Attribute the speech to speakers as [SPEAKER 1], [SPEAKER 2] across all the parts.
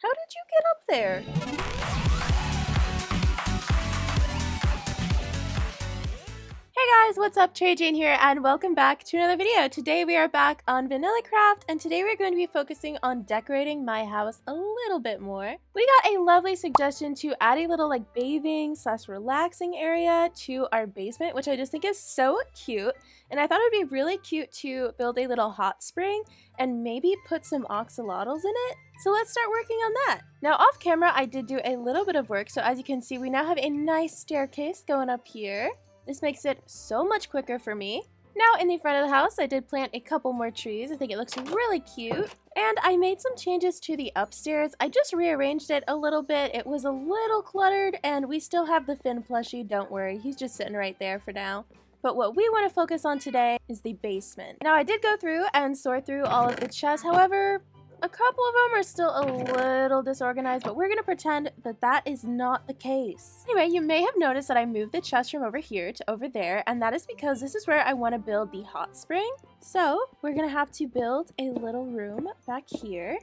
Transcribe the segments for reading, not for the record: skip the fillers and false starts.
[SPEAKER 1] How did you get up there? Hey guys, what's up? Trey Jane here, and welcome back to another video. Today we are back on VanillaCraft, and today we're going to be focusing on decorating my house a little bit more. We got a lovely suggestion to add a little like bathing / relaxing area to our basement, which I just think is so cute. And I thought it would be really cute to build a little hot spring and maybe put some axolotls in it. So let's start working on that. Now off camera, I did do a little bit of work. So as you can see, we now have a nice staircase going up here. This makes it so much quicker for me. Now in the front of the house, I did plant a couple more trees. I think it looks really cute. And I made some changes to the upstairs. I just rearranged it a little bit. It was a little cluttered, and we still have the Finn plushie. Don't worry, he's just sitting right there for now. But what we want to focus on today is the basement. Now I did go through and sort through all of the chests. However, a couple of them are still a little disorganized, but we're going to pretend that that is not the case. Anyway, you may have noticed that I moved the chest from over here to over there, and that is because this is where I want to build the hot spring. So we're going to have to build a little room back here.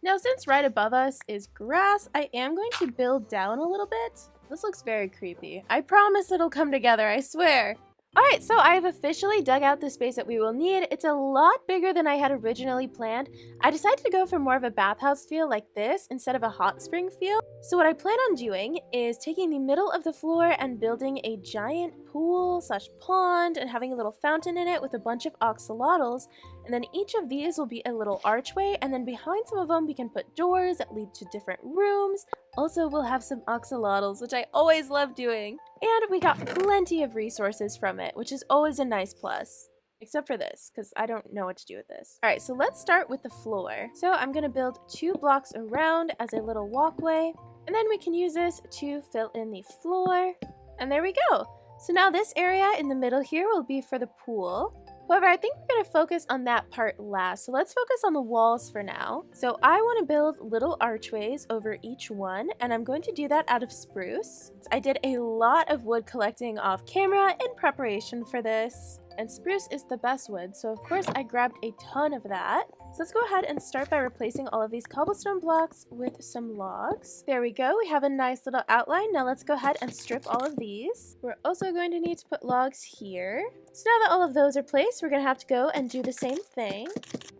[SPEAKER 1] Now, since right above us is grass, I am going to build down a little bit. This looks very creepy. I promise it'll come together, I swear. Alright, so I have officially dug out the space that we will need. It's a lot bigger than I had originally planned. I decided to go for more of a bathhouse feel like this instead of a hot spring feel. So what I plan on doing is taking the middle of the floor and building a giant pool / pond and having a little fountain in it with a bunch of axolotls. And then each of these will be a little archway, and then behind some of them we can put doors that lead to different rooms. Also, we'll have some axolotls, which I always love doing. And we got plenty of resources from it, which is always a nice plus. Except for this, because I don't know what to do with this. Alright, so let's start with the floor. So I'm going to build 2 blocks around as a little walkway. And then we can use this to fill in the floor. And there we go. So now this area in the middle here will be for the pool. However, I think we're going to focus on that part last, so let's focus on the walls for now. So I want to build little archways over each one, and I'm going to do that out of spruce. I did a lot of wood collecting off camera in preparation for this, and spruce is the best wood, so of course I grabbed a ton of that. So let's go ahead and start by replacing all of these cobblestone blocks with some logs. There we go, we have a nice little outline. Now let's go ahead and strip all of these. We're also going to need to put logs here. So now that all of those are placed, we're going to have to go and do the same thing.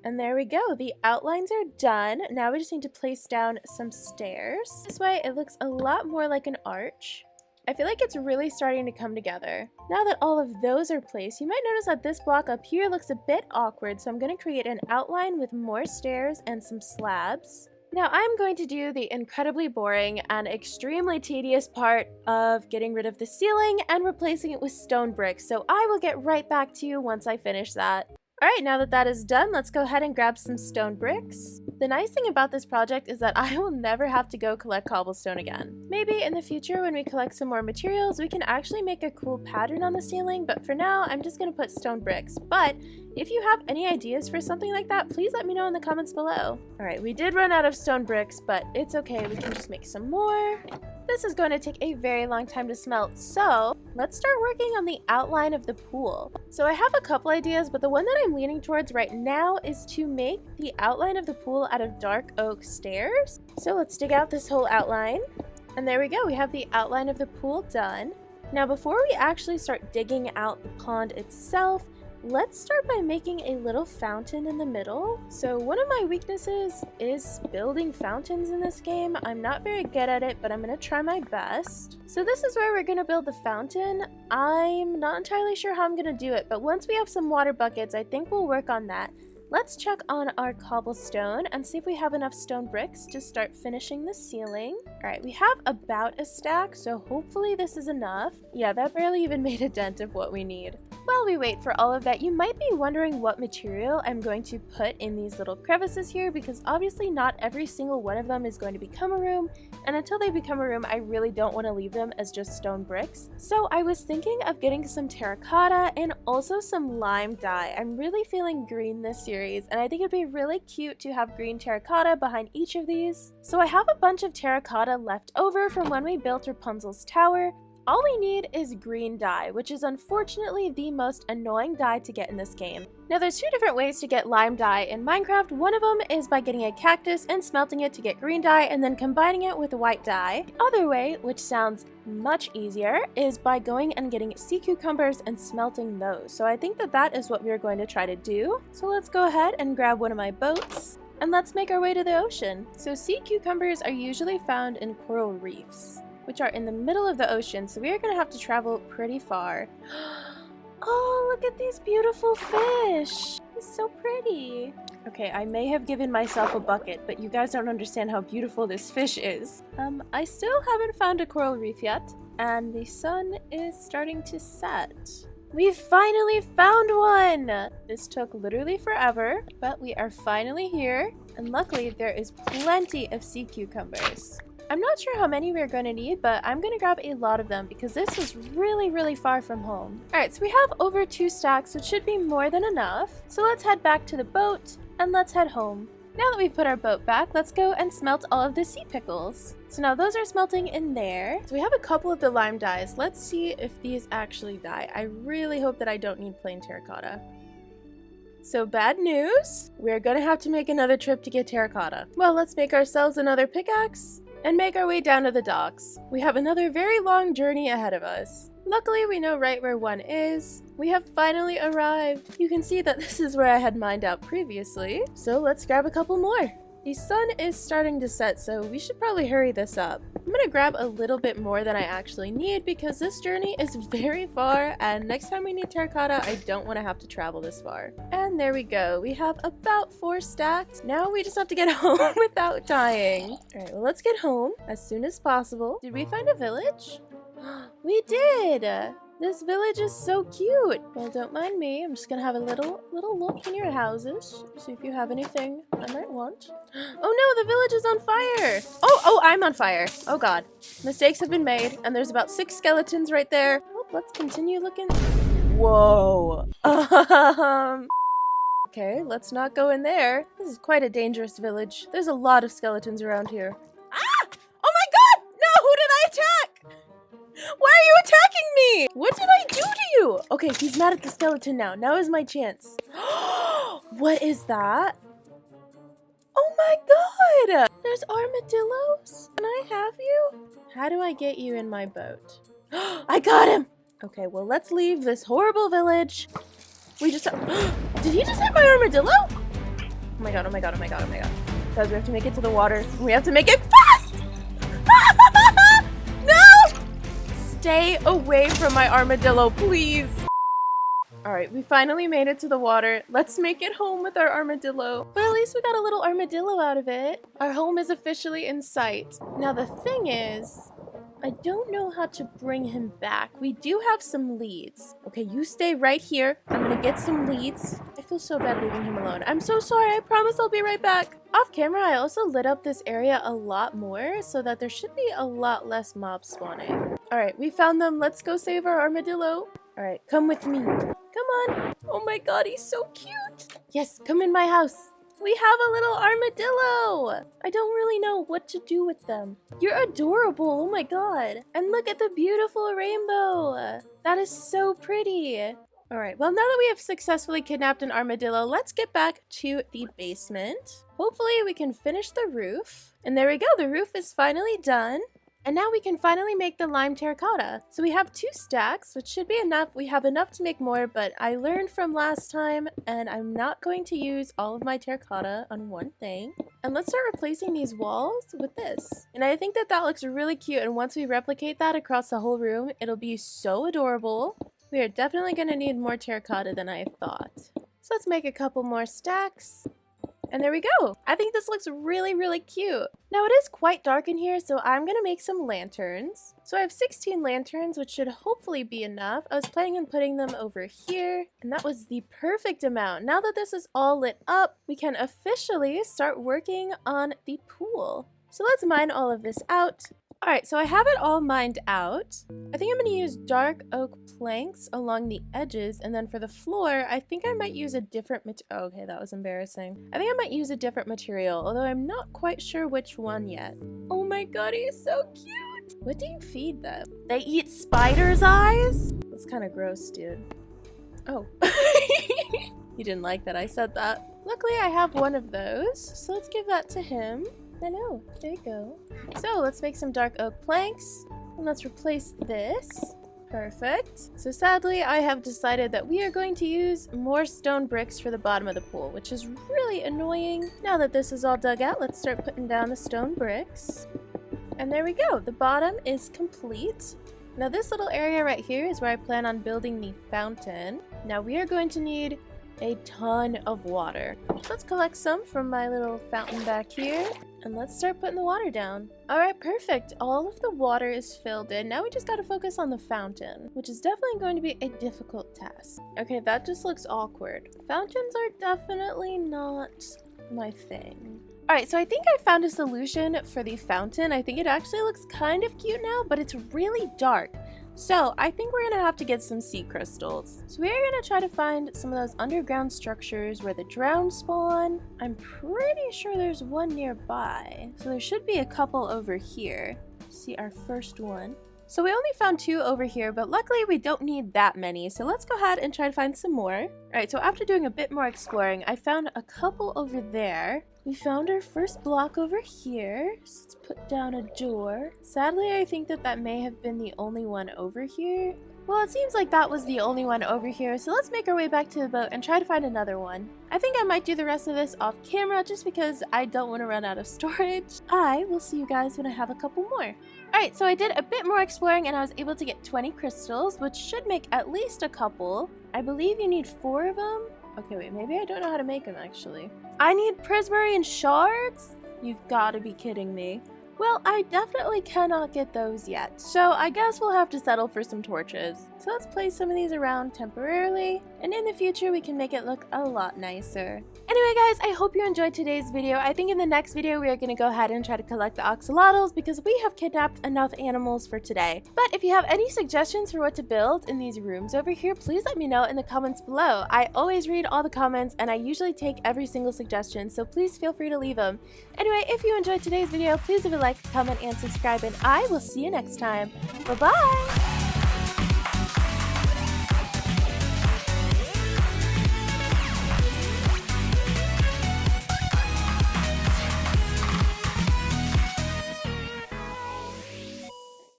[SPEAKER 1] And there we go, the outlines are done. Now we just need to place down some stairs. This way it looks a lot more like an arch. I feel like it's really starting to come together. Now that all of those are placed, you might notice that this block up here looks a bit awkward, so I'm going to create an outline with more stairs and some slabs. Now I'm going to do the incredibly boring and extremely tedious part of getting rid of the ceiling and replacing it with stone bricks, so I will get right back to you once I finish that. Alright, now that that is done, let's go ahead and grab some stone bricks. The nice thing about this project is that I will never have to go collect cobblestone again. Maybe in the future when we collect some more materials, we can actually make a cool pattern on the ceiling, but for now, I'm just going to put stone bricks. But if you have any ideas for something like that, please let me know in the comments below. Alright, we did run out of stone bricks, but it's okay, we can just make some more. This is going to take a very long time to smelt, so let's start working on the outline of the pool. So I have a couple ideas, but the one that I'm leaning towards right now is to make the outline of the pool out of dark oak stairs. So let's dig out this whole outline. And there we go, we have the outline of the pool done. Now before we actually start digging out the pond itself, let's start by making a little fountain in the middle. So one of my weaknesses is building fountains in this game. I'm not very good at it, but I'm going to try my best. So this is where we're going to build the fountain. I'm not entirely sure how I'm going to do it, but once we have some water buckets, I think we'll work on that. Let's check on our cobblestone and see if we have enough stone bricks to start finishing the ceiling. Alright, we have about a stack, so hopefully this is enough. Yeah, that barely even made a dent of what we need. While we wait for all of that, you might be wondering what material I'm going to put in these little crevices here, because obviously not every single one of them is going to become a room, and until they become a room, I really don't want to leave them as just stone bricks. So I was thinking of getting some terracotta and also some lime dye. I'm really feeling green this series, and I think it'd be really cute to have green terracotta behind each of these. So I have a bunch of terracotta left over from when we built Rapunzel's tower. All we need is green dye, which is unfortunately the most annoying dye to get in this game. Now there's two different ways to get lime dye in Minecraft. One of them is by getting a cactus and smelting it to get green dye and then combining it with white dye. The other way, which sounds much easier, is by going and getting sea cucumbers and smelting those. So I think that that is what we're going to try to do. So let's go ahead and grab one of my boats and let's make our way to the ocean. So sea cucumbers are usually found in coral reefs, which are in the middle of the ocean. So we are going to have to travel pretty far. Oh, look at these beautiful fish. It's so pretty. Okay, I may have given myself a bucket, but you guys don't understand how beautiful this fish is. I still haven't found a coral reef yet, and the sun is starting to set. We've finally found one! This took literally forever, but we are finally here, and luckily there is plenty of sea cucumbers. I'm not sure how many we're going to need, but I'm going to grab a lot of them because this is really far from home. Alright, so we have over 2 stacks, which should be more than enough. So let's head back to the boat and let's head home. Now that we've put our boat back, let's go and smelt all of the sea pickles. So now those are smelting in there. So we have a couple of the lime dyes. Let's see if these actually dye. I really hope that I don't need plain terracotta. So bad news, we're going to have to make another trip to get terracotta. Well, let's make ourselves another pickaxe and make our way down to the docks. We have another very long journey ahead of us. Luckily, we know right where one is. We have finally arrived. You can see that this is where I had mined out previously. So let's grab a couple more. The sun is starting to set, so we should probably hurry this up. I'm gonna grab a little bit more than I actually need because this journey is very far, and next time we need terracotta, I don't want to have to travel this far. And there we go. We have about 4 stacks. Now we just have to get home without dying. Alright, well, let's get home as soon as possible. Did we find a village? We did! This village is so cute. Well, don't mind me. I'm just gonna have a little look in your houses. See if you have anything I might want. Oh no, the village is on fire! Oh, I'm on fire. Oh god. Mistakes have been made, and there's about 6 skeletons right there. Oh, let's continue looking. Whoa. Okay, let's not go in there. This is quite a dangerous village. There's a lot of skeletons around here. Ah! Oh my god! No, who did I attack? Why are you attacking me? What did I do to you? Okay, he's mad at the skeleton now. Now is my chance. What is that? Oh my god! There's armadillos? Can I have you? How do I get you in my boat? I got him! Okay, well, let's leave this horrible village. We just... Did he just hit my armadillo? Oh my god, oh my god, oh my god, oh my god. Guys, we have to make it to the water. We have to make it fast! Stay away from my armadillo, please. Alright, we finally made it to the water. Let's make it home with our armadillo. But at least we got a little armadillo out of it. Our home is officially in sight. Now the thing is, I don't know how to bring him back. We do have some leads. Okay, you stay right here. I'm gonna get some leads. I feel so bad leaving him alone. I'm so sorry. I promise I'll be right back. Off camera, I also lit up this area a lot more so that there should be a lot less mobs spawning. Alright, we found them. Let's go save our armadillo. Alright, come with me. Come on. Oh my god, he's so cute. Yes, come in my house. We have a little armadillo! I don't really know what to do with them. You're adorable, oh my god. And look at the beautiful rainbow. That is so pretty. Alright, well, now that we have successfully kidnapped an armadillo, let's get back to the basement. Hopefully we can finish the roof. And there we go, the roof is finally done. And now we can finally make the lime terracotta. So we have 2 stacks, which should be enough. We have enough to make more, but I learned from last time, and I'm not going to use all of my terracotta on one thing. And let's start replacing these walls with this. And I think that that looks really cute, and once we replicate that across the whole room, it'll be so adorable. We are definitely going to need more terracotta than I thought. So let's make a couple more stacks. And there we go. I think this looks really cute. Now it is quite dark in here, so I'm gonna make some lanterns. So I have 16 lanterns, which should hopefully be enough. I was planning on putting them over here, and that was the perfect amount. Now that this is all lit up, we can officially start working on the pool. So let's mine all of this out. Alright, so I have it all mined out. I think I'm going to use dark oak planks along the edges, and then for the floor, I think I might use a different material. Okay, that was embarrassing. I think I might use a different material, although I'm not quite sure which one yet. Oh my god, he's so cute! What do you feed them? They eat spider's eyes? That's kind of gross, dude. Oh. He didn't like that I said that. Luckily, I have one of those, so let's give that to him. Hello, there you go. So let's make some dark oak planks, and let's replace this. Perfect. So sadly, I have decided that we are going to use more stone bricks for the bottom of the pool, which is really annoying. Now that this is all dug out, let's start putting down the stone bricks. And there we go. The bottom is complete. Now this little area right here is where I plan on building the fountain. Now we are going to need a ton of water. Let's collect some from my little fountain back here, and let's start putting the water down. Alright, perfect. All of the water is filled in. Now we just gotta focus on the fountain, which is definitely going to be a difficult task. Okay, that just looks awkward. Fountains are definitely not my thing. Alright, so I think I found a solution for the fountain. I think it actually looks kind of cute now, but it's really dark. So I think we're gonna have to get some sea crystals. So we're gonna try to find some of those underground structures where the drowned spawn. I'm pretty sure there's one nearby. So there should be a couple over here. See our first one. So we only found 2 over here, but luckily we don't need that many. So let's go ahead and try to find some more. Alright, so after doing a bit more exploring, I found a couple over there. We found our first block over here, so let's put down a door. Sadly, I think that may have been the only one over here. Well, it seems like that was the only one over here, so let's make our way back to the boat and try to find another one. I think I might do the rest of this off camera just because I don't want to run out of storage. I will see you guys when I have a couple more. Alright, so I did a bit more exploring and I was able to get 20 crystals, which should make at least a couple. I believe you need 4 of them. Okay, wait, maybe I don't know how to make them actually. I need prismarine shards? You've got to be kidding me. Well, I definitely cannot get those yet, so I guess we'll have to settle for some torches. So let's place some of these around temporarily, and in the future we can make it look a lot nicer. Anyway guys, I hope you enjoyed today's video. I think in the next video we are going to go ahead and try to collect the axolotls because we have kidnapped enough animals for today. But if you have any suggestions for what to build in these rooms over here, please let me know in the comments below. I always read all the comments and I usually take every single suggestion, so please feel free to leave them. Anyway, if you enjoyed today's video, please leave a like, comment, and subscribe, and I will see you next time. Bye-bye!